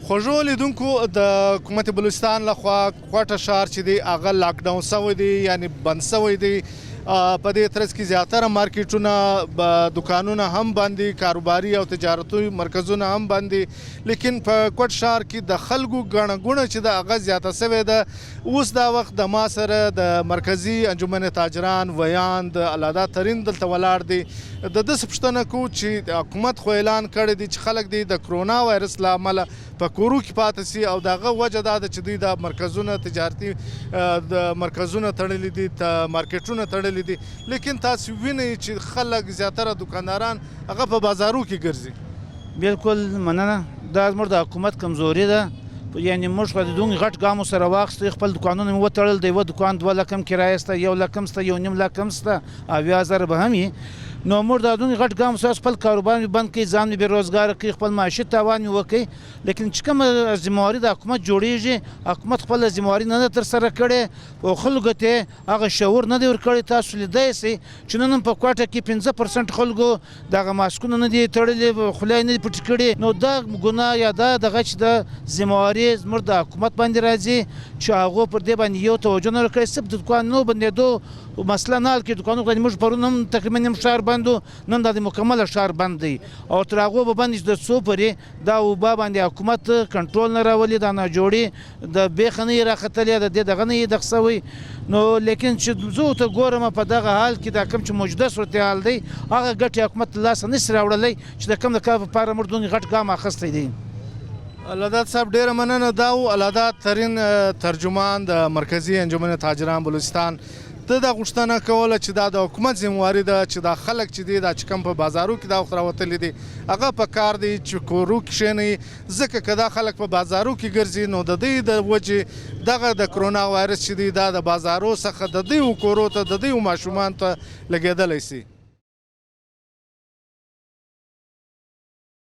خوږو لیدونکو د حکومت بلوچستان لخوا کوټه ښار چې دی هغه لاک ډاون شوی دی یعنی بند شوی دی په دې ترڅ کې زیاتره مارکیټونه دکانونه هم بند دي کاروباري او تجارتي مرکزونه هم بند دي لیکن په کوټ ښار کې د خلکو ګڼه ګوڼه چې د هغه زیاته شوې ده اوس دا وخت د ما سره د مرکزي انجمن تاجران ویان د الادا ترین دلته ولاړ دي د داسې پوښتنه کوو چې حکومت خو اعلان کړی دی چې خلک دي د کرونا وایرس له امله په کورو کې پاتې سي او د هغه وجه دا ده چې دوی د مرکزونه تجارتي د مرکزونه تړلي دي مارکیټونه تړلي دي لیکن تاسو وینئ چې خلک زیاتره دکانداران هغه په بازارو کې ګرځي بالکل مننه دا زموږ د حکومت کمزوري ده یعنی موږ خو د دغه غټ ګامو سره واخیستو خپل دکانونه مو وتړل د یوه دکان 2 لکم کرایه سته 1 لکم سته 1.5 لکم سته او 10000 به هم نو موږ د دغه غټ ګام سره خپل کاروبار بند کړي ځان بې روزګار کړي خپل معاشي تاوان وکړي لیکن چې کومه ذمهواري د حکومت جوړیږي حکومت خپل ذمهواري نه ترسره کړې او خلکو ته هغه شعور نه دی ورکړی تاسو لیدای سئ چې نن په کوټه کې 15% خلکو دغه ماسکونه نه دي تړلي خولۍ نه دي پټې کړي نو دا ګناه یا دا دغه چې د ذمهواري زموږ د حکومت باندې راځي چې هغه پر دې باندې یو توجه نه ورکړي صرف د دکانونو بندېدو مسله نه حل کړي دکانونه موږ پرون هم تقریبا نیم ښار بند نن د مکمل ښار بند دی او تر هغه به بند د څو پورې دا وبا باندې حکومت کنټرول نه راولي دا نه جوړي د بیخ نه راختلې د دې دغه نه دغسوي نو لیکن چې زه ته ګورم په دغه حال کې دا کوم چې موجوده صورتحال دی هغه ګټې حکومت لاس نشي راوړلی چې د کوم د کار لپاره موږ دغه غټ ګام اخیستی دی الادات صاحب ډیره مننه دا و الادات ترین ترجمان د مرکزي انجمن تاجران بلوچستان د دا غوښتنه کوله چې دا د حکومت ذمہواري ده چې دا خلک چې دي دا چې کوم په بازارو کې دا وخت راوتلي دي هغه په کار دی چې کورو کې کښېنئ ځکه که دا خلک په بازارو کې ګرځي نو د دوی د وجې دغه د کرونا وایرس چې دی دا د بازارو څخه د دوی کورو ته د دوی ماشومانو ته لګېدلی سي